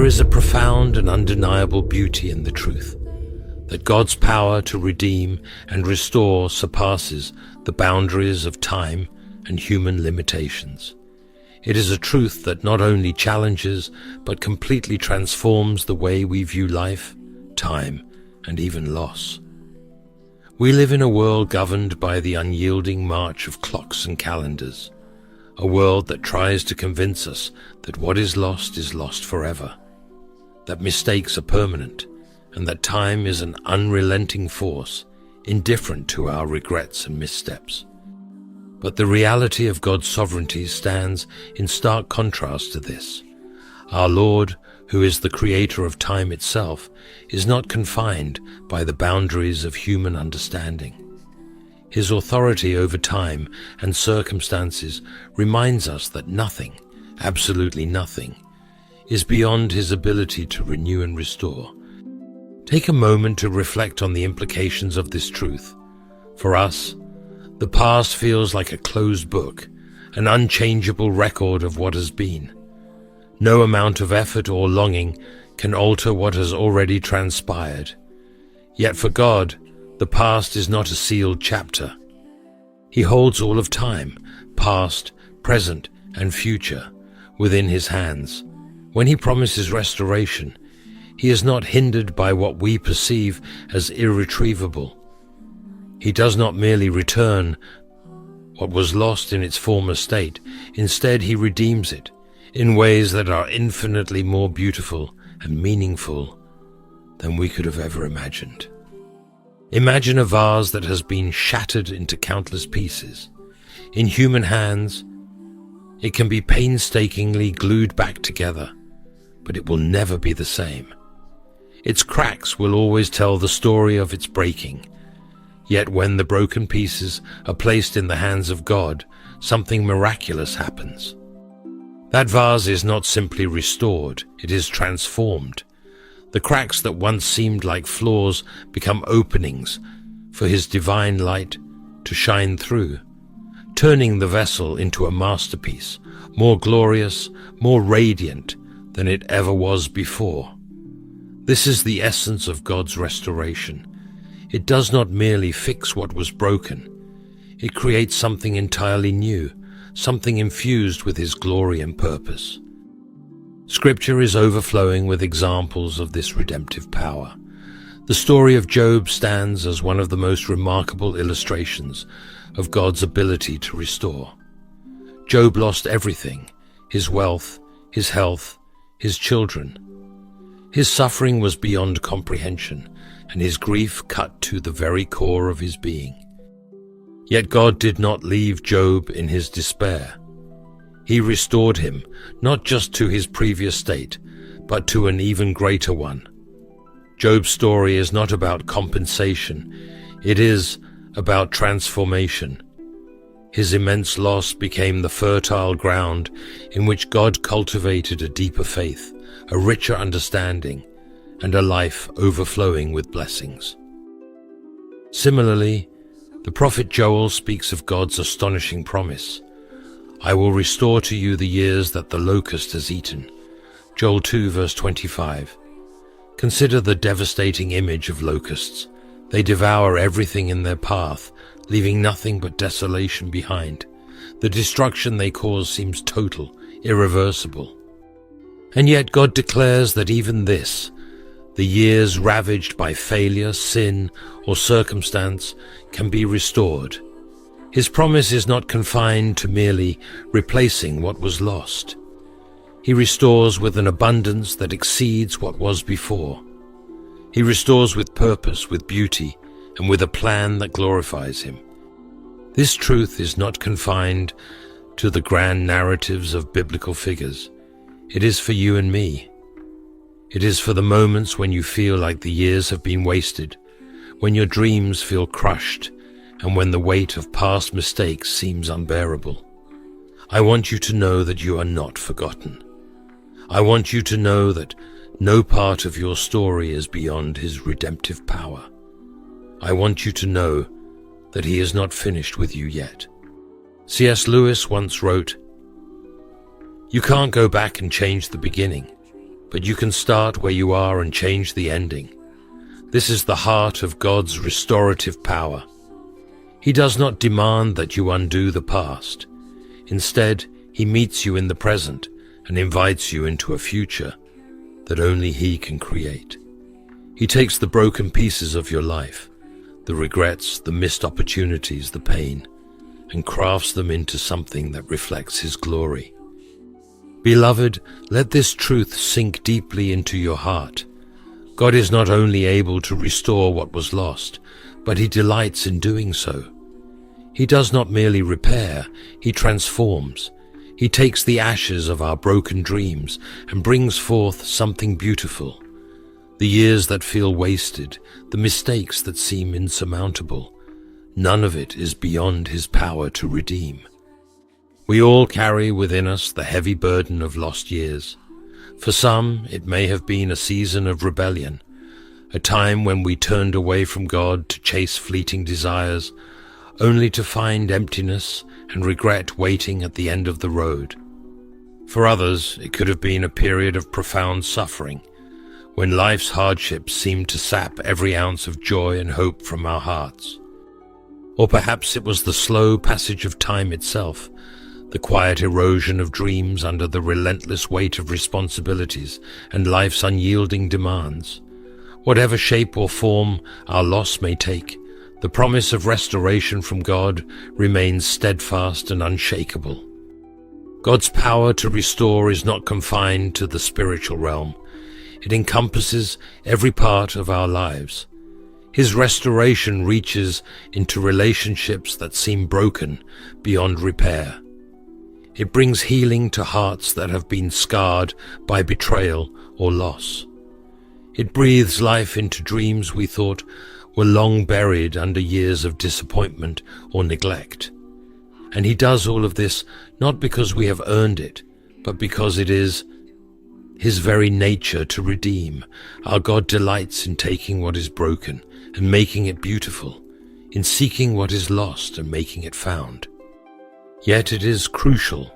is a profound and undeniable beauty in the truth that God's power to redeem and restore surpasses the boundaries of time and human limitations. It is a truth that not only challenges but completely transforms the way we view life, time, and even loss. We live in a world governed by the unyielding march of clocks and calendars, a world that tries to convince us that what is lost forever, that mistakes are permanent, and that time is an unrelenting force, indifferent to our regrets and missteps. But the reality of God's sovereignty stands in stark contrast to this. Our Lord, who is the creator of time itself, is not confined by the boundaries of human understanding. His authority over time and circumstances reminds us that nothing, absolutely nothing, is beyond his ability to renew and restore. Take a moment to reflect on the implications of this truth. For us, the past feels like a closed book, an unchangeable record of what has been. No amount of effort or longing can alter what has already transpired. Yet for God, the past is not a sealed chapter. He holds all of time, past, present, and future, within his hands. When he promises restoration, he is not hindered by what we perceive as irretrievable. He does not merely return what was lost in its former state. Instead, he redeems it in ways that are infinitely more beautiful and meaningful than we could have ever imagined. Imagine a vase that has been shattered into countless pieces. In human hands, it can be painstakingly glued back together, but it will never be the same. Its cracks will always tell the story of its breaking. Yet when the broken pieces are placed in the hands of God, something miraculous happens. That vase is not simply restored, it is transformed. The cracks that once seemed like flaws become openings for his divine light to shine through, turning the vessel into a masterpiece, more glorious, more radiant than it ever was before. This is the essence of God's restoration. It does not merely fix what was broken. It creates something entirely new, something infused with his glory and purpose. Scripture is overflowing with examples of this redemptive power. The story of Job stands as one of the most remarkable illustrations of God's ability to restore. Job lost everything: his wealth, his health, his children. His suffering was beyond comprehension, and his grief cut to the very core of his being. Yet God did not leave Job in his despair. He restored him, not just to his previous state, but to an even greater one. Job's story is not about compensation, it is about transformation. His immense loss became the fertile ground in which God cultivated a deeper faith, a richer understanding, and a life overflowing with blessings. Similarly, the prophet Joel speaks of God's astonishing promise. I will restore to you the years that the locust has eaten. Joel 2 verse 25. Consider the devastating image of locusts. They devour everything in their path, leaving nothing but desolation behind. The destruction they cause seems total, irreversible. And yet God declares that even this, the years ravaged by failure, sin, or circumstance, can be restored. His promise is not confined to merely replacing what was lost. He restores with an abundance that exceeds what was before. He restores with purpose, with beauty, and with a plan that glorifies him. This truth is not confined to the grand narratives of biblical figures. It is for you and me. It is for the moments when you feel like the years have been wasted, when your dreams feel crushed, and when the weight of past mistakes seems unbearable. I want you to know that you are not forgotten. I want you to know that no part of your story is beyond his redemptive power. I want you to know that he is not finished with you yet. C.S. Lewis once wrote, "You can't go back and change the beginning, but you can start where you are and change the ending. This is the heart of God's restorative power. He does not demand that you undo the past. Instead, He meets you in the present and invites you into a future that only He can create. He takes the broken pieces of your life, the regrets, the missed opportunities, the pain, and crafts them into something that reflects His glory. Beloved, let this truth sink deeply into your heart. God is not only able to restore what was lost, but He delights in doing so. He does not merely repair, He transforms. He takes the ashes of our broken dreams and brings forth something beautiful. The years that feel wasted, the mistakes that seem insurmountable, none of it is beyond His power to redeem. We all carry within us the heavy burden of lost years. For some, it may have been a season of rebellion, a time when we turned away from God to chase fleeting desires, only to find emptiness and regret waiting at the end of the road. For others, it could have been a period of profound suffering, when life's hardships seemed to sap every ounce of joy and hope from our hearts. Or perhaps it was the slow passage of time itself, the quiet erosion of dreams under the relentless weight of responsibilities and life's unyielding demands. Whatever shape or form our loss may take, the promise of restoration from God remains steadfast and unshakable. God's power to restore is not confined to the spiritual realm. It encompasses every part of our lives. His restoration reaches into relationships that seem broken beyond repair. It brings healing to hearts that have been scarred by betrayal or loss. It breathes life into dreams we thought were long buried under years of disappointment or neglect. And He does all of this not because we have earned it, but because it is His very nature to redeem. Our God delights in taking what is broken and making it beautiful, in seeking what is lost and making it found. Yet it is crucial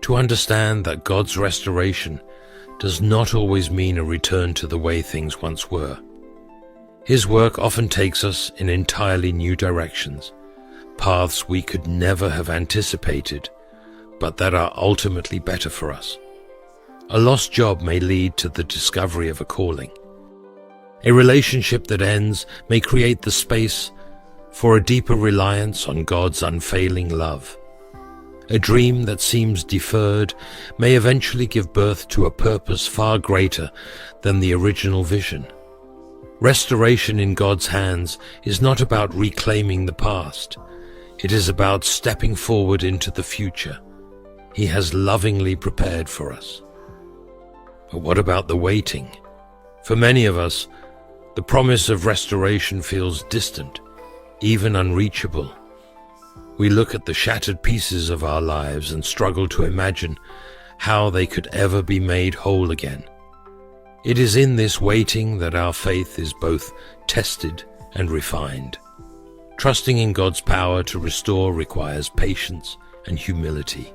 to understand that God's restoration does not always mean a return to the way things once were. His work often takes us in entirely new directions, paths we could never have anticipated, but that are ultimately better for us. A lost job may lead to the discovery of a calling. A relationship that ends may create the space for a deeper reliance on God's unfailing love. A dream that seems deferred may eventually give birth to a purpose far greater than the original vision. Restoration in God's hands is not about reclaiming the past. It is about stepping forward into the future He has lovingly prepared for us. But what about the waiting? For many of us, the promise of restoration feels distant, even unreachable. We look at the shattered pieces of our lives and struggle to imagine how they could ever be made whole again. It is in this waiting that our faith is both tested and refined. Trusting in God's power to restore requires patience and humility.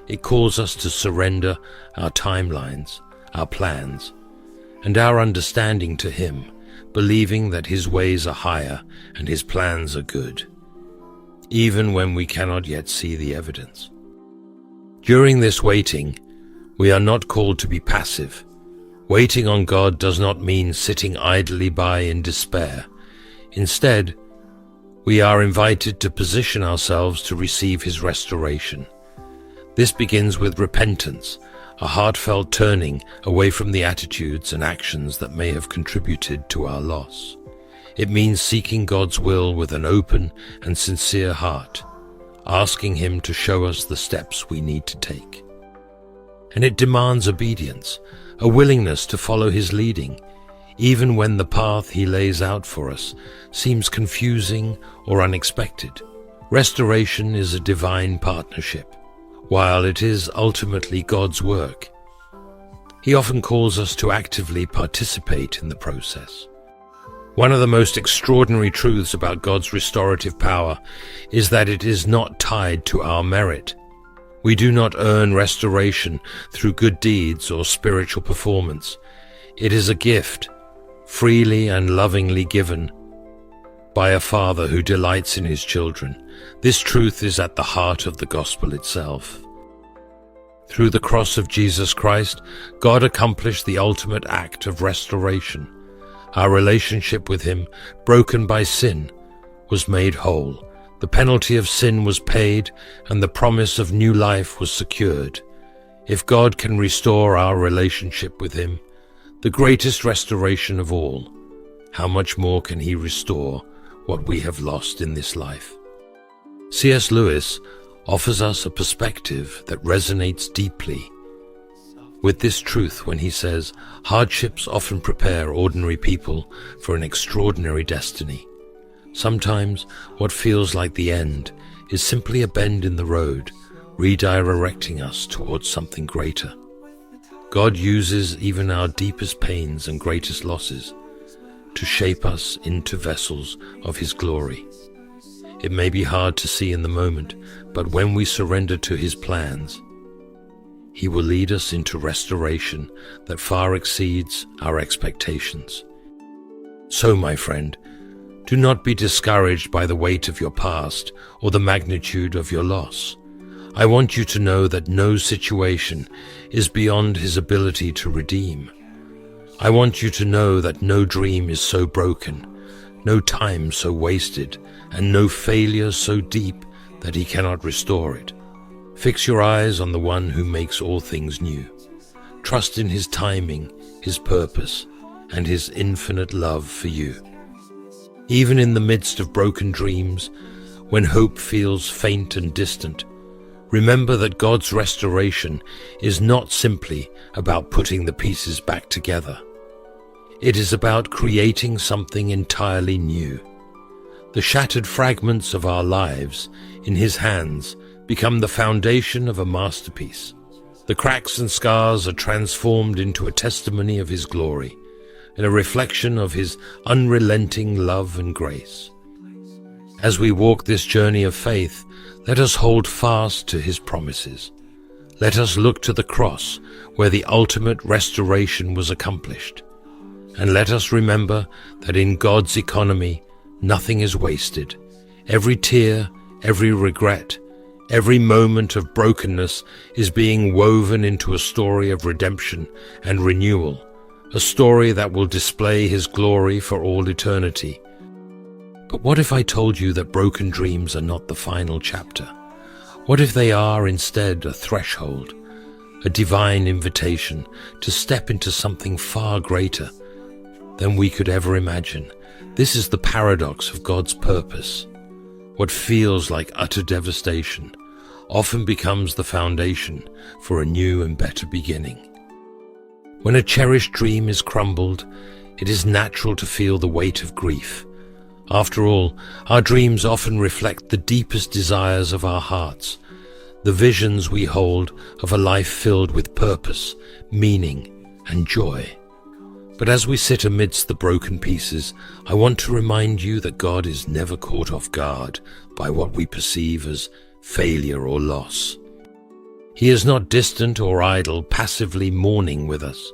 It calls us to surrender our timelines, our plans, and our understanding to Him, believing that His ways are higher and His plans are good, even when we cannot yet see the evidence. During this waiting, we are not called to be passive. Waiting on God does not mean sitting idly by in despair. Instead, we are invited to position ourselves to receive His restoration. This begins with repentance, a heartfelt turning away from the attitudes and actions that may have contributed to our loss. It means seeking God's will with an open and sincere heart, asking Him to show us the steps we need to take. And it demands obedience, a willingness to follow His leading, even when the path He lays out for us seems confusing or unexpected. Restoration is a divine partnership. While it is ultimately God's work, He often calls us to actively participate in the process. One of the most extraordinary truths about God's restorative power is that it is not tied to our merit. We do not earn restoration through good deeds or spiritual performance. It is a gift, freely and lovingly given by a Father who delights in his children. This truth is at the heart of the gospel itself. Through the cross of Jesus Christ, God accomplished the ultimate act of restoration. Our relationship with him, broken by sin, was made whole. The penalty of sin was paid, and the promise of new life was secured. If God can restore our relationship with him, the greatest restoration of all, how much more can he restore what we have lost in this life? C.S. Lewis offers us a perspective that resonates deeply with this truth when he says, "Hardships often prepare ordinary people for an extraordinary destiny. Sometimes what feels like the end is simply a bend in the road, redirecting us towards something greater." God uses even our deepest pains and greatest losses to shape us into vessels of his glory. It may be hard to see in the moment, but when we surrender to his plans, he will lead us into restoration that far exceeds our expectations. So, my friend, do not be discouraged by the weight of your past or the magnitude of your loss. I want you to know that no situation is beyond his ability to redeem. I want you to know that no dream is so broken, no time so wasted, and no failure so deep that he cannot restore it. Fix your eyes on the one who makes all things new. Trust in his timing, his purpose, and his infinite love for you. Even in the midst of broken dreams, when hope feels faint and distant, remember that God's restoration is not simply about putting the pieces back together. It is about creating something entirely new. The shattered fragments of our lives in his hands become the foundation of a masterpiece. The cracks and scars are transformed into a testimony of his glory and a reflection of his unrelenting love and grace. As we walk this journey of faith, let us hold fast to his promises. Let us look to the cross where the ultimate restoration was accomplished. And let us remember that in God's economy, nothing is wasted. Every tear, every regret, every moment of brokenness is being woven into a story of redemption and renewal, a story that will display his glory for all eternity. But what if I told you that broken dreams are not the final chapter? What if they are instead a threshold, a divine invitation to step into something far greater than we could ever imagine? This is the paradox of God's purpose. What feels like utter devastation often becomes the foundation for a new and better beginning. When a cherished dream is crumbled, it is natural to feel the weight of grief. After all, our dreams often reflect the deepest desires of our hearts, the visions we hold of a life filled with purpose, meaning, and joy. But as we sit amidst the broken pieces, I want to remind you that God is never caught off guard by what we perceive as failure or loss. He is not distant or idle, passively mourning with us.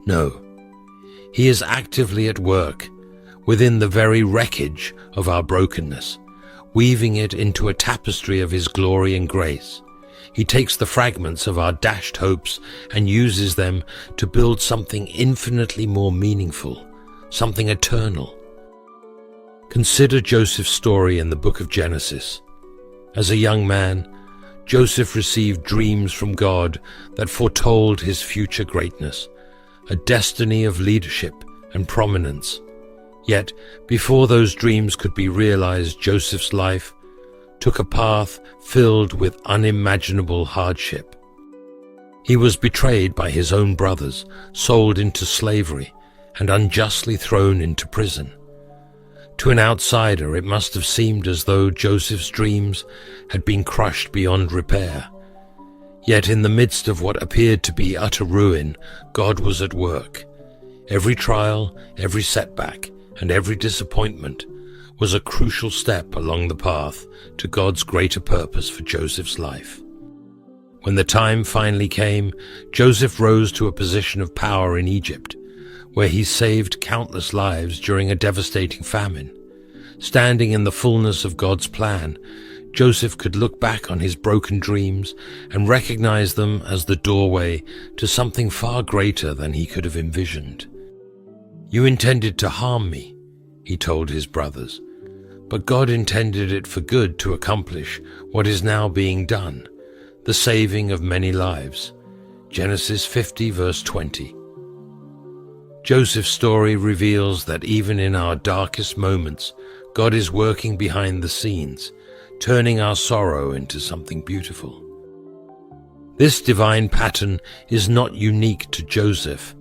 No, he is actively at work within the very wreckage of our brokenness, weaving it into a tapestry of his glory and grace. He takes the fragments of our dashed hopes and uses them to build something infinitely more meaningful, something eternal. Consider Joseph's story in the book of Genesis. As a young man, Joseph received dreams from God that foretold his future greatness, a destiny of leadership and prominence. Yet, before those dreams could be realized, Joseph's life took a path filled with unimaginable hardship. He was betrayed by his own brothers, sold into slavery, and unjustly thrown into prison. To an outsider, it must have seemed as though Joseph's dreams had been crushed beyond repair. Yet in the midst of what appeared to be utter ruin, God was at work. Every trial, every setback, and every disappointment was a crucial step along the path to God's greater purpose for Joseph's life. When the time finally came, Joseph rose to a position of power in Egypt, where he saved countless lives during a devastating famine. Standing in the fullness of God's plan, Joseph could look back on his broken dreams and recognize them as the doorway to something far greater than he could have envisioned. "You intended to harm me," he told his brothers, "but God intended it for good to accomplish what is now being done, the saving of many lives." Genesis 50 verse 20. Joseph's story reveals that even in our darkest moments, God is working behind the scenes, turning our sorrow into something beautiful. This divine pattern is not unique to Joseph.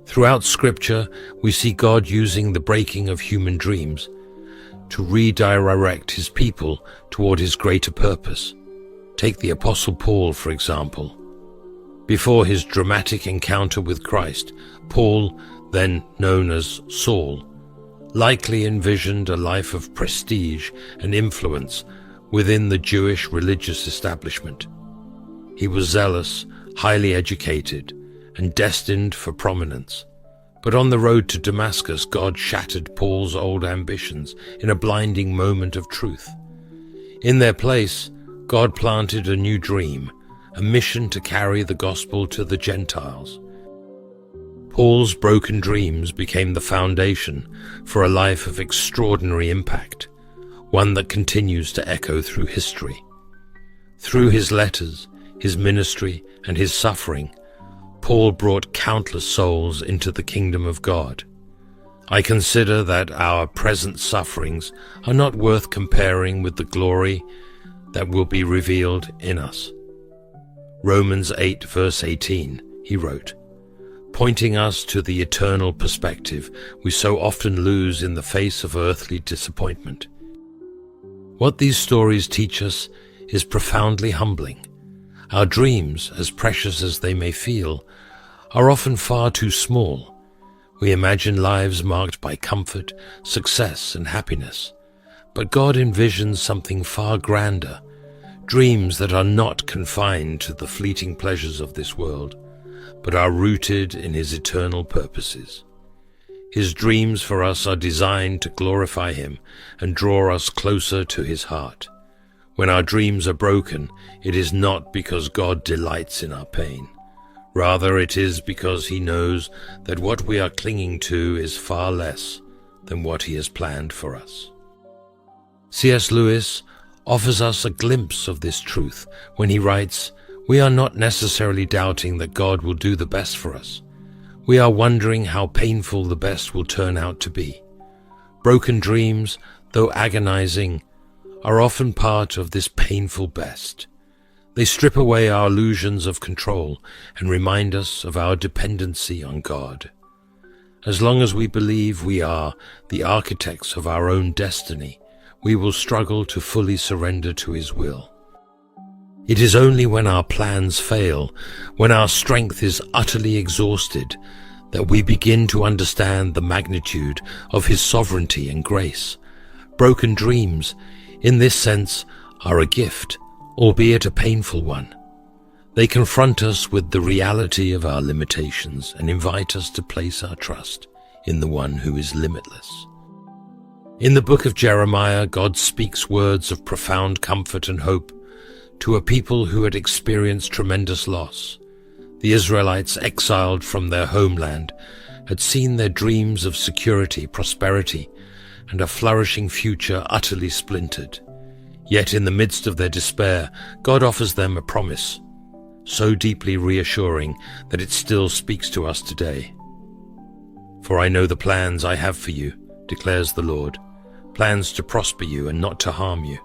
Throughout Scripture, we see God using the breaking of human dreams to redirect his people toward his greater purpose. Take the Apostle Paul, for example. Before his dramatic encounter with Christ, Paul, then known as Saul, likely envisioned a life of prestige and influence within the Jewish religious establishment. He was zealous, highly educated, and destined for prominence. But on the road to Damascus, God shattered Paul's old ambitions in a blinding moment of truth. In their place, God planted a new dream, a mission to carry the gospel to the Gentiles. Paul's broken dreams became the foundation for a life of extraordinary impact, one that continues to echo through history. Through his letters, his ministry, and his suffering, Paul brought countless souls into the kingdom of God. I consider that our present sufferings are not worth comparing with the glory that will be revealed in us. Romans 8 verse 18, he wrote, pointing us to the eternal perspective we so often lose in the face of earthly disappointment. What these stories teach us is profoundly humbling. Our dreams, as precious as they may feel, are often far too small. We imagine lives marked by comfort, success, and happiness. But God envisions something far grander, dreams that are not confined to the fleeting pleasures of this world, but are rooted in His eternal purposes. His dreams for us are designed to glorify Him and draw us closer to His heart. When our dreams are broken, it is not because God delights in our pain. Rather, it is because He knows that what we are clinging to is far less than what He has planned for us. C.S. Lewis offers us a glimpse of this truth when he writes, "We are not necessarily doubting that God will do the best for us. We are wondering how painful the best will turn out to be. Broken dreams, though agonizing, are often part of this painful best. They strip away our illusions of control and remind us of our dependency on God. As long as we believe we are the architects of our own destiny, we will struggle to fully surrender to His will. It is only when our plans fail, when our strength is utterly exhausted, that we begin to understand the magnitude of His sovereignty and grace. Broken dreams, in this sense, are a gift, albeit a painful one. They confront us with the reality of our limitations and invite us to place our trust in the one who is limitless. In the book of Jeremiah, God speaks words of profound comfort and hope to a people who had experienced tremendous loss. The Israelites, exiled from their homeland, had seen their dreams of security, prosperity, and a flourishing future utterly splintered. Yet in the midst of their despair, God offers them a promise, so deeply reassuring that it still speaks to us today. "For I know the plans I have for you, declares the Lord, plans to prosper you and not to harm you,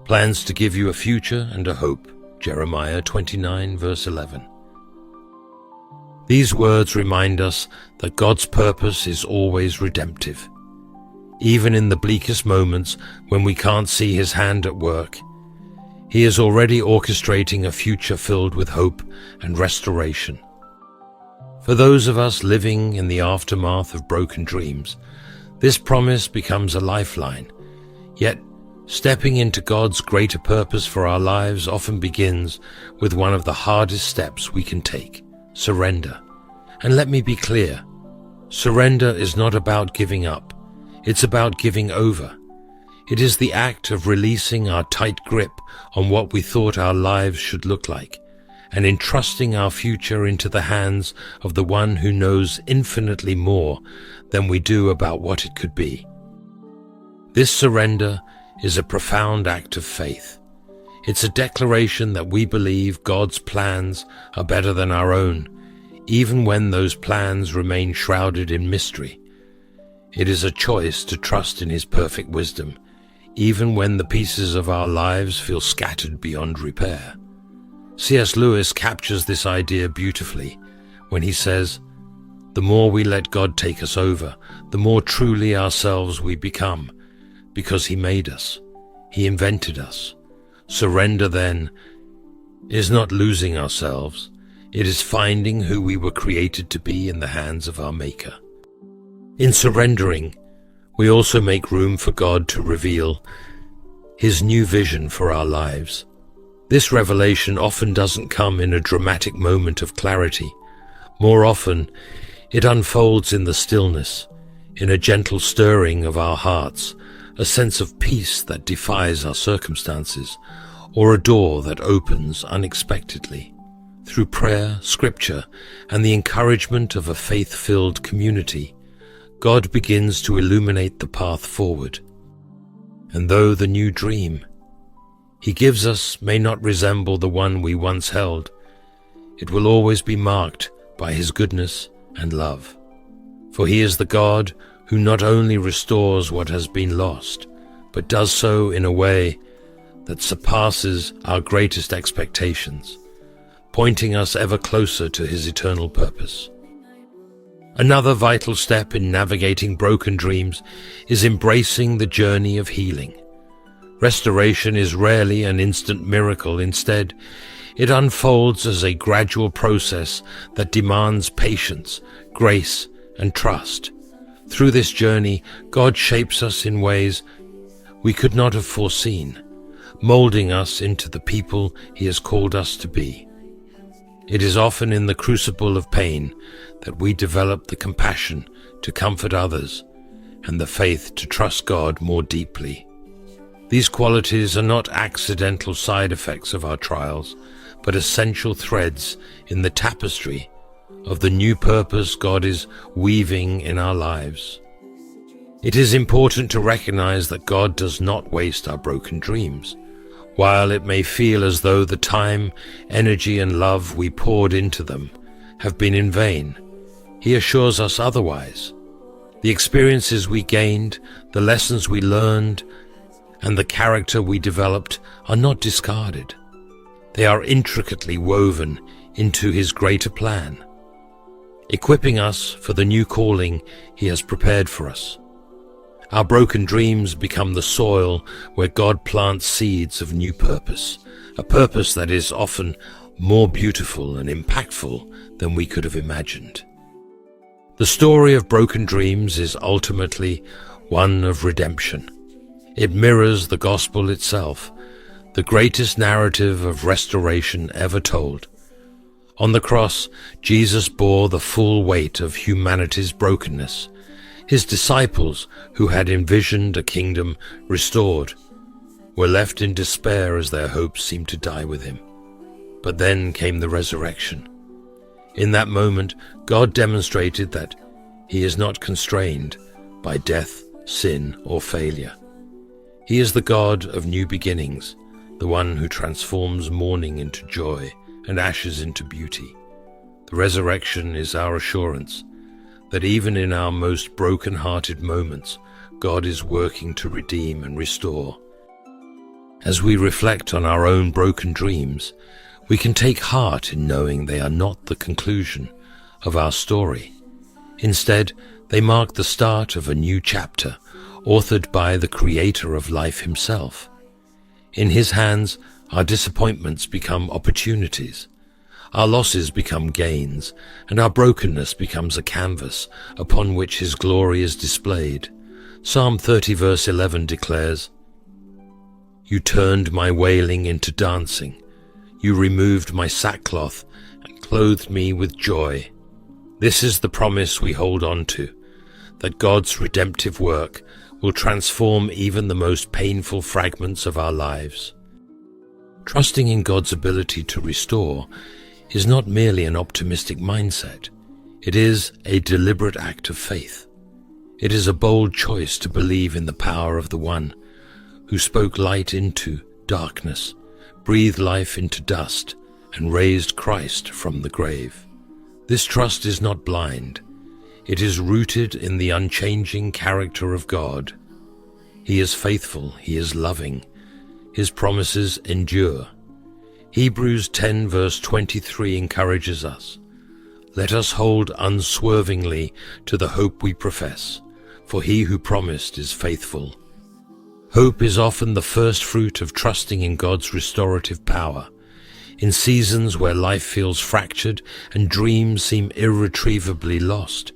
plans to give you a future and a hope." Jeremiah 29 verse 11. These words remind us that God's purpose is always redemptive. Even in the bleakest moments when we can't see His hand at work, He is already orchestrating a future filled with hope and restoration. For those of us living in the aftermath of broken dreams, this promise becomes a lifeline. Yet, Stepping into God's greater purpose for our lives often begins with one of the hardest steps we can take: surrender. And let me be clear, surrender is not about giving up. It's about giving over. It is the act of releasing our tight grip on what we thought our lives should look like, and entrusting our future into the hands of the one who knows infinitely more than we do about what it could be. This surrender is a profound act of faith. It's a declaration that we believe God's plans are better than our own, even when those plans remain shrouded in mystery. It is a choice to trust in His perfect wisdom, even when the pieces of our lives feel scattered beyond repair. C.S. Lewis captures this idea beautifully when he says, "The more we let God take us over, the more truly ourselves we become, because He made us. He invented us. Surrender, then, is not losing ourselves. It is finding who we were created to be in the hands of our Maker." In surrendering, we also make room for God to reveal His new vision for our lives. This revelation often doesn't come in a dramatic moment of clarity. More often, it unfolds in the stillness, in a gentle stirring of our hearts, a sense of peace that defies our circumstances, or a door that opens unexpectedly. Through prayer, scripture, and the encouragement of a faith-filled community, God begins to illuminate the path forward. And though the new dream He gives us may not resemble the one we once held, it will always be marked by His goodness and love. For He is the God who not only restores what has been lost, but does so in a way that surpasses our greatest expectations, pointing us ever closer to His eternal purpose. Another vital step in navigating broken dreams is embracing the journey of healing. Restoration is rarely an instant miracle. Instead, it unfolds as a gradual process that demands patience, grace, and trust. Through this journey, God shapes us in ways we could not have foreseen, molding us into the people He has called us to be. It is often in the crucible of pain that we develop the compassion to comfort others and the faith to trust God more deeply. These qualities are not accidental side effects of our trials, but essential threads in the tapestry of the new purpose God is weaving in our lives. It is important to recognize that God does not waste our broken dreams. While it may feel as though the time, energy, and love we poured into them have been in vain, He assures us otherwise. The experiences we gained, the lessons we learned, and the character we developed are not discarded. They are intricately woven into His greater plan, equipping us for the new calling He has prepared for us. Our broken dreams become the soil where God plants seeds of new purpose, a purpose that is often more beautiful and impactful than we could have imagined. The story of broken dreams is ultimately one of redemption. It mirrors the gospel itself, the greatest narrative of restoration ever told. On the cross, Jesus bore the full weight of humanity's brokenness. His disciples, who had envisioned a kingdom restored, were left in despair as their hopes seemed to die with Him. But then came the resurrection. In that moment, God demonstrated that He is not constrained by death, sin, or failure. He is the God of new beginnings, the one who transforms mourning into joy and ashes into beauty. The resurrection is our assurance that even in our most broken-hearted moments, God is working to redeem and restore. As we reflect on our own broken dreams, we can take heart in knowing they are not the conclusion of our story. Instead, they mark the start of a new chapter, authored by the Creator of life Himself. In His hands, our disappointments become opportunities. Our losses become gains, and our brokenness becomes a canvas upon which His glory is displayed. Psalm 30 verse 11 declares, You turned my wailing into dancing. You removed my sackcloth and clothed me with joy. This is the promise we hold on to, that God's redemptive work will transform even the most painful fragments of our lives. Trusting in God's ability to restore is not merely an optimistic mindset. It is a deliberate act of faith. It is a bold choice to believe in the power of the One who spoke light into darkness, breathed life into dust, and raised Christ from the grave. This trust is not blind. It is rooted in the unchanging character of God. He is faithful, He is loving. His promises endure. Hebrews 10 verse 23 encourages us. Let us hold unswervingly to the hope we profess, for He who promised is faithful. Hope is often the first fruit of trusting in God's restorative power. In seasons where life feels fractured and dreams seem irretrievably lost,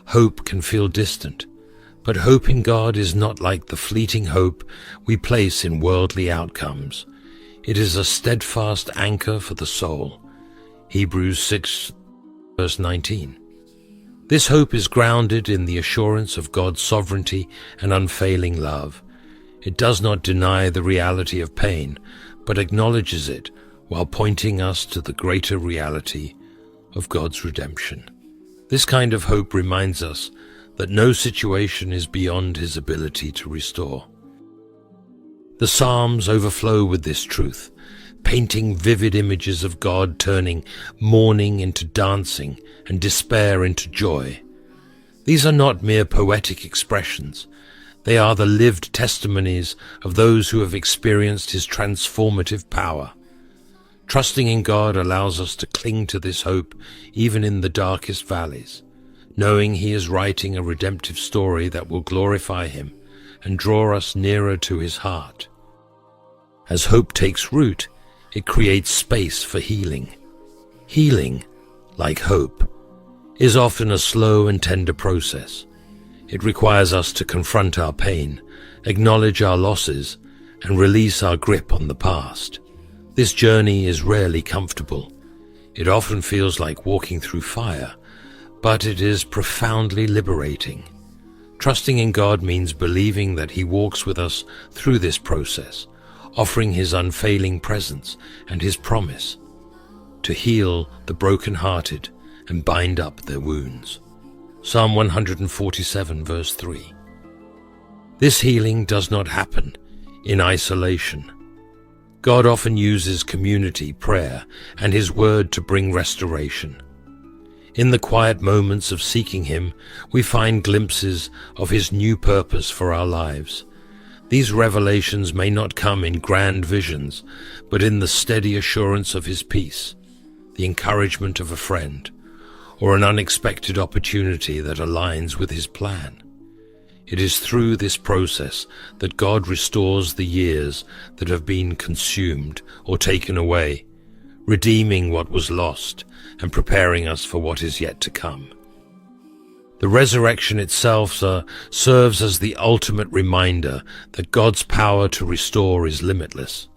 hope can feel distant. But hope in God is not like the fleeting hope we place in worldly outcomes. It is a steadfast anchor for the soul. Hebrews 6 verse 19. This hope is grounded in the assurance of God's sovereignty and unfailing love. It does not deny the reality of pain, but acknowledges it while pointing us to the greater reality of God's redemption. This kind of hope reminds us that no situation is beyond His ability to restore. The Psalms overflow with this truth, painting vivid images of God turning mourning into dancing and despair into joy. These are not mere poetic expressions. They are the lived testimonies of those who have experienced His transformative power. Trusting in God allows us to cling to this hope even in the darkest valleys, knowing He is writing a redemptive story that will glorify Him and draw us nearer to His heart. As hope takes root, it creates space for healing. Healing, like hope, is often a slow and tender process. It requires us to confront our pain, acknowledge our losses, and release our grip on the past. This journey is rarely comfortable. It often feels like walking through fire, but it is profoundly liberating. Trusting in God means believing that He walks with us through this process, offering His unfailing presence and His promise to heal the broken-hearted and bind up their wounds. Psalm 147 verse 3. This healing does not happen in isolation. God often uses community, prayer, and His word to bring restoration. In the quiet moments of seeking Him, we find glimpses of His new purpose for our lives. These revelations may not come in grand visions, but in the steady assurance of His peace, the encouragement of a friend, or an unexpected opportunity that aligns with His plan. It is through this process that God restores the years that have been consumed or taken away, redeeming what was lost and preparing us for what is yet to come. The resurrection itself serves as the ultimate reminder that God's power to restore is limitless.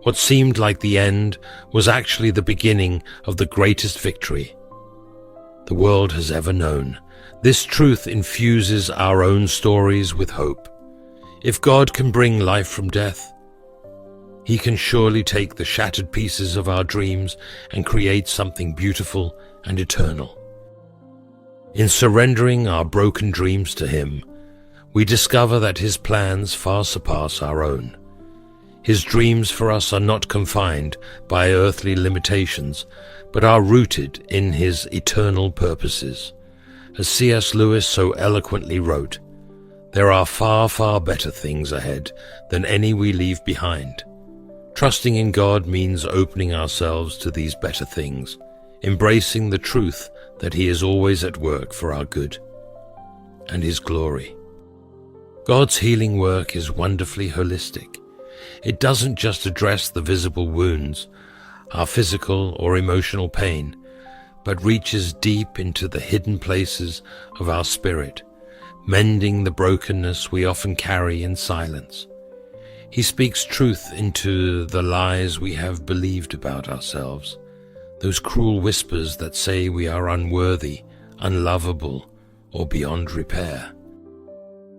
What seemed like the end was actually the beginning of the greatest victory the world has ever known. This truth infuses our own stories with hope. If God can bring life from death, He can surely take the shattered pieces of our dreams and create something beautiful and eternal. In surrendering our broken dreams to Him, we discover that His plans far surpass our own. His dreams for us are not confined by earthly limitations, but are rooted in His eternal purposes. As C.S. Lewis so eloquently wrote, "There are far, far better things ahead than any we leave behind." Trusting in God means opening ourselves to these better things, embracing the truth that He is always at work for our good and His glory. God's healing work is wonderfully holistic. It doesn't just address the visible wounds, our physical or emotional pain, but reaches deep into the hidden places of our spirit, mending the brokenness we often carry in silence. He speaks truth into the lies we have believed about ourselves, those cruel whispers that say we are unworthy, unlovable, or beyond repair.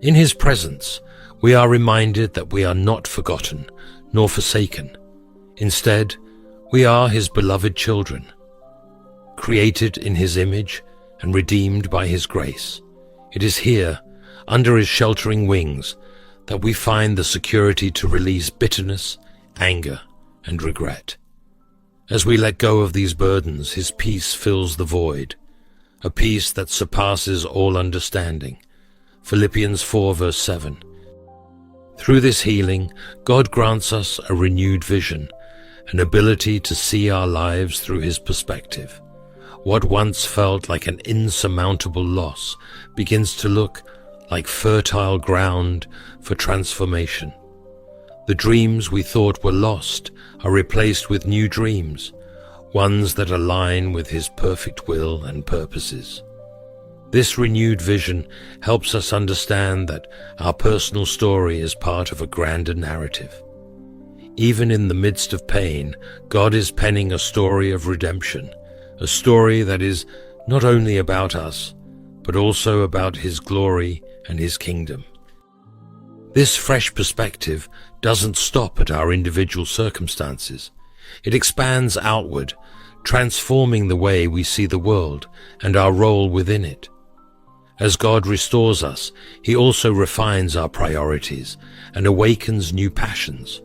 In his presence, we are reminded that we are not forgotten nor forsaken. Instead, we are his beloved children, created in his image and redeemed by his grace. It is here, under his sheltering wings, that we find the security to release bitterness, anger, and regret. As we let go of these burdens, his peace fills the void, a peace that surpasses all understanding. Philippians 4 verse 7. Through this healing, God grants us a renewed vision, an ability to see our lives through his perspective. What once felt like an insurmountable loss begins to look like fertile ground for transformation. The dreams we thought were lost are replaced with new dreams, ones that align with his perfect will and purposes. This renewed vision helps us understand that our personal story is part of a grander narrative. Even in the midst of pain, God is penning a story of redemption, a story that is not only about us, but also about his glory and his kingdom. This fresh perspective doesn't stop at our individual circumstances. It expands outward, transforming the way we see the world and our role within it. As God restores us, he also refines our priorities and awakens new passions.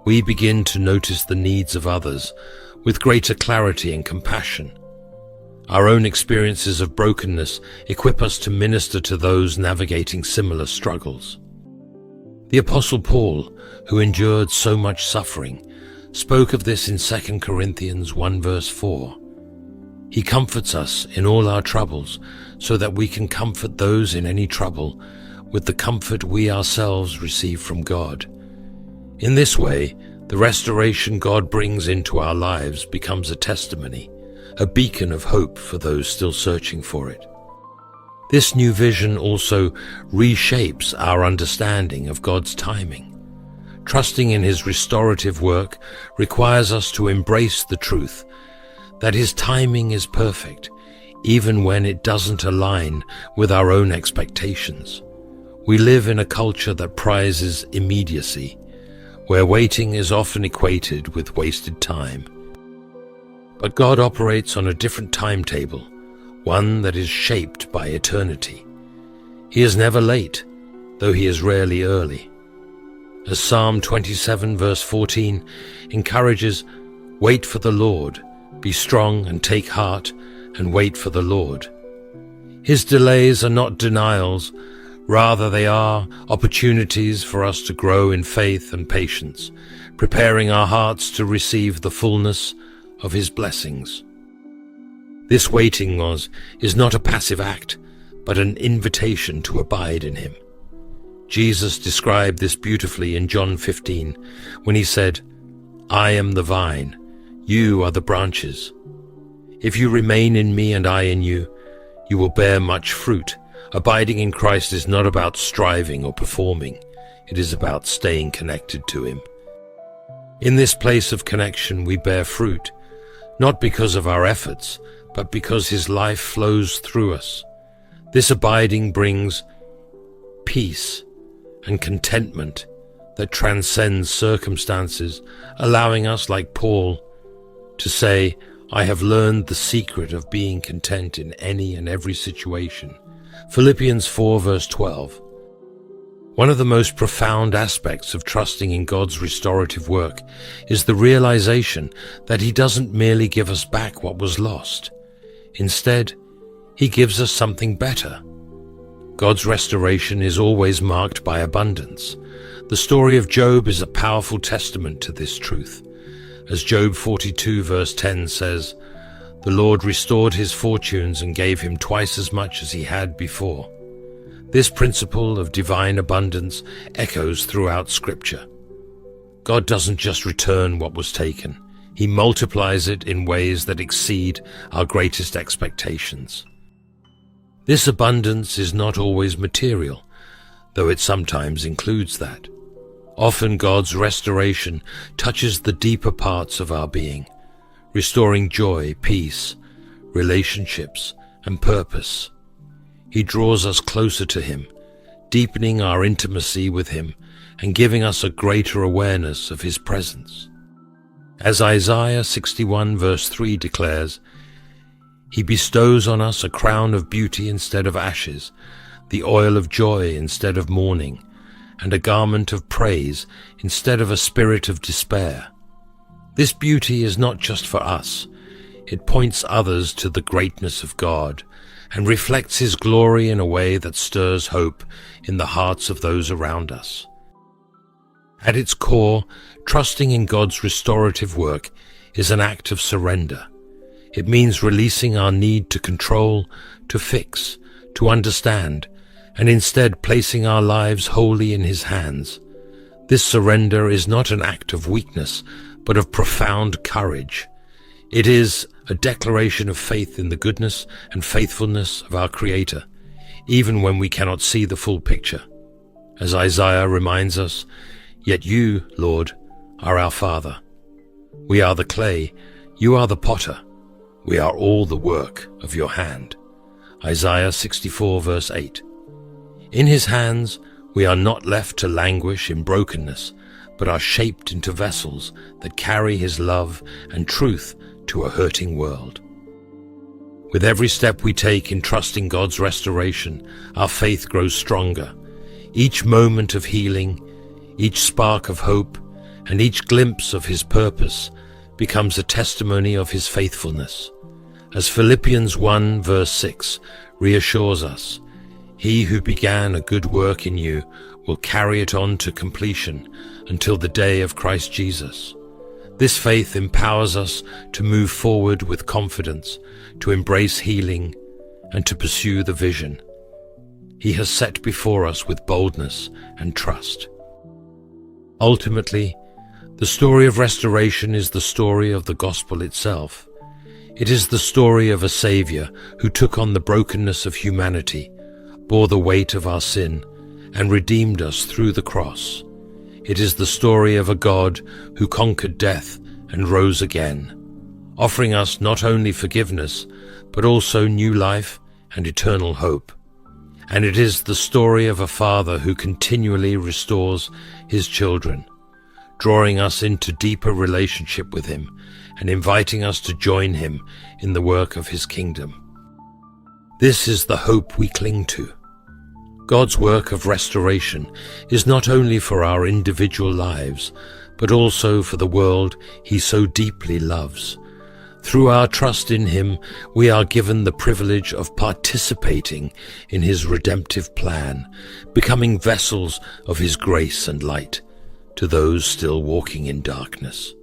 We begin to notice the needs of others with greater clarity and compassion. Our own experiences of brokenness equip us to minister to those navigating similar struggles. The Apostle Paul, who endured so much suffering, spoke of this in 2 Corinthians 1 verse 4. He comforts us in all our troubles, so that we can comfort those in any trouble with the comfort we ourselves receive from God. In this way, the restoration God brings into our lives becomes a testimony, a beacon of hope for those still searching for it. This new vision also reshapes our understanding of God's timing. Trusting in his restorative work requires us to embrace the truth that his timing is perfect, even when it doesn't align with our own expectations. We live in a culture that prizes immediacy, where waiting is often equated with wasted time. But God operates on a different timetable, one that is shaped by eternity. He is never late, though he is rarely early. As Psalm 27 verse 14 encourages, "Wait for the Lord, be strong and take heart, and wait for the Lord." His delays are not denials, rather they are opportunities for us to grow in faith and patience, preparing our hearts to receive the fullness of his blessings. This waiting is not a passive act, but an invitation to abide in him. Jesus described this beautifully in John 15, when he said, "I am the vine, you are the branches. If you remain in me and I in you, you will bear much fruit." Abiding in Christ is not about striving or performing. It is about staying connected to him. In this place of connection, we bear fruit, not because of our efforts, but because his life flows through us. This abiding brings peace and contentment that transcends circumstances, allowing us, like Paul, to say, "I have learned the secret of being content in any and every situation." Philippians 4 verse 12. One of the most profound aspects of trusting in God's restorative work is the realization that he doesn't merely give us back what was lost. Instead, he gives us something better. God's restoration is always marked by abundance. The story of Job is a powerful testament to this truth. As Job 42 verse 10 says, "The Lord restored his fortunes and gave him twice as much as he had before." This principle of divine abundance echoes throughout Scripture. God doesn't just return what was taken. He multiplies it in ways that exceed our greatest expectations. This abundance is not always material, though it sometimes includes that. Often God's restoration touches the deeper parts of our being, restoring joy, peace, relationships, and purpose. He draws us closer to Him, deepening our intimacy with Him and giving us a greater awareness of His presence. As Isaiah 61 verse 3 declares, He bestows on us a crown of beauty instead of ashes, the oil of joy instead of mourning, and a garment of praise instead of a spirit of despair. This beauty is not just for us. It points others to the greatness of God and reflects His glory in a way that stirs hope in the hearts of those around us. At its core, trusting in God's restorative work is an act of surrender. It means releasing our need to control, to fix, to understand, and instead placing our lives wholly in His hands. This surrender is not an act of weakness, but of profound courage. It is a declaration of faith in the goodness and faithfulness of our Creator, even when we cannot see the full picture. As Isaiah reminds us, "Yet you, Lord, are our Father. We are the clay, you are the potter. We are all the work of your hand." Isaiah 64 verse 8. In His hands we are not left to languish in brokenness, but are shaped into vessels that carry His love and truth to a hurting world. With every step we take in trusting God's restoration, our faith grows stronger. Each moment of healing, each spark of hope, and each glimpse of His purpose becomes a testimony of His faithfulness. As Philippians 1 verse 6 reassures us, He who began a good work in you will carry it on to completion until the day of Christ Jesus. This faith empowers us to move forward with confidence, to embrace healing, and to pursue the vision He has set before us with boldness and trust. Ultimately, the story of restoration is the story of the gospel itself. It is the story of a Savior who took on the brokenness of humanity, bore the weight of our sin, and redeemed us through the cross. It is the story of a God who conquered death and rose again, offering us not only forgiveness, but also new life and eternal hope. And it is the story of a Father who continually restores His children, drawing us into deeper relationship with Him and inviting us to join Him in the work of His kingdom. This is the hope we cling to. God's work of restoration is not only for our individual lives, but also for the world He so deeply loves. Through our trust in Him, we are given the privilege of participating in His redemptive plan, becoming vessels of His grace and light to those still walking in darkness.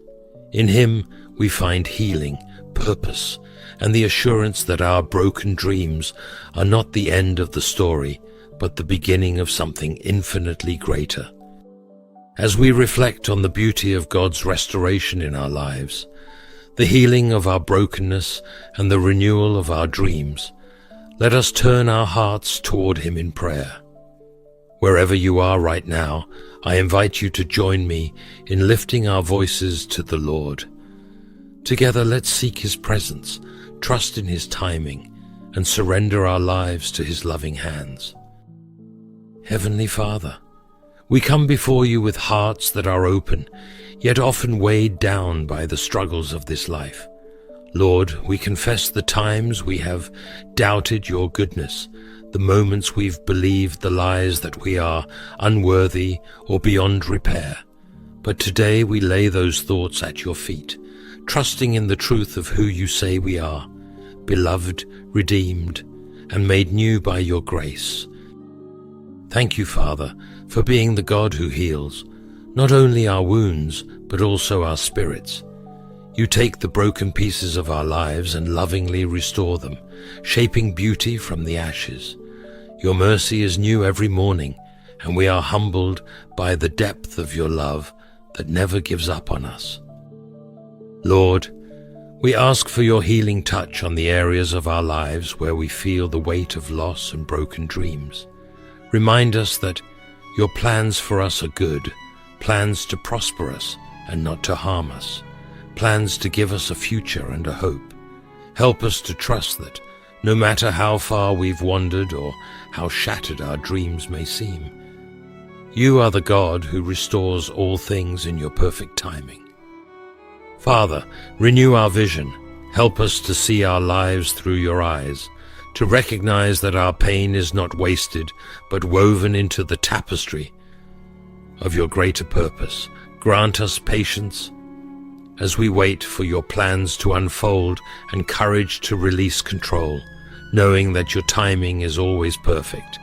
In Him, we find healing, purpose, and the assurance that our broken dreams are not the end of the story, but the beginning of something infinitely greater. As we reflect on the beauty of God's restoration in our lives, the healing of our brokenness and the renewal of our dreams, let us turn our hearts toward Him in prayer. Wherever you are right now, I invite you to join me in lifting our voices to the Lord. Together, let's seek His presence, trust in His timing, and surrender our lives to His loving hands. Heavenly Father, we come before you with hearts that are open, yet often weighed down by the struggles of this life. Lord, we confess the times we have doubted your goodness, the moments we've believed the lies that we are unworthy or beyond repair. But today we lay those thoughts at your feet, trusting in the truth of who you say we are, beloved, redeemed, and made new by your grace. Thank you, Father, for being the God who heals, not only our wounds, but also our spirits. You take the broken pieces of our lives and lovingly restore them, shaping beauty from the ashes. Your mercy is new every morning, and we are humbled by the depth of your love that never gives up on us. Lord, we ask for your healing touch on the areas of our lives where we feel the weight of loss and broken dreams. Remind us that your plans for us are good, plans to prosper us and not to harm us, plans to give us a future and a hope. Help us to trust that, no matter how far we've wandered or how shattered our dreams may seem, you are the God who restores all things in your perfect timing. Father, renew our vision. Help us to see our lives through your eyes, to recognize that our pain is not wasted, but woven into the tapestry of your greater purpose. Grant us patience as we wait for your plans to unfold and courage to release control, knowing that your timing is always perfect.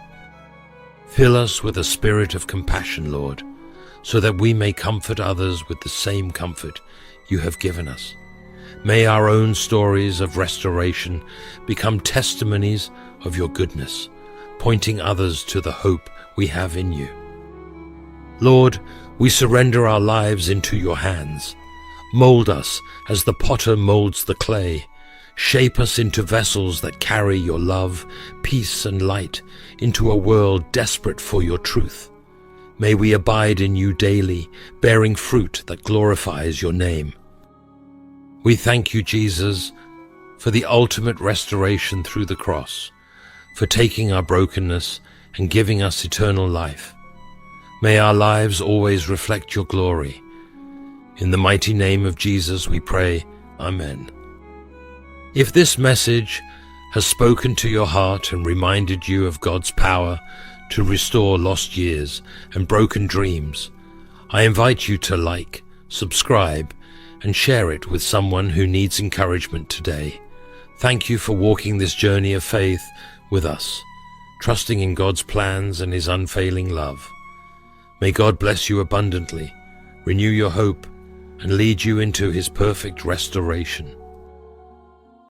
Fill us with a spirit of compassion, Lord, so that we may comfort others with the same comfort you have given us. May our own stories of restoration become testimonies of your goodness, pointing others to the hope we have in you. Lord, we surrender our lives into your hands. Mold us as the potter molds the clay. Shape us into vessels that carry your love, peace, and light into a world desperate for your truth. May we abide in you daily, bearing fruit that glorifies your name. We thank you, Jesus, for the ultimate restoration through the cross, for taking our brokenness and giving us eternal life. May our lives always reflect your glory. In the mighty name of Jesus we pray, Amen. If this message has spoken to your heart and reminded you of God's power to restore lost years and broken dreams, I invite you to like, subscribe, and share it with someone who needs encouragement today. Thank you for walking this journey of faith with us, trusting in God's plans and his unfailing love. May God bless you abundantly, renew your hope, and lead you into his perfect restoration.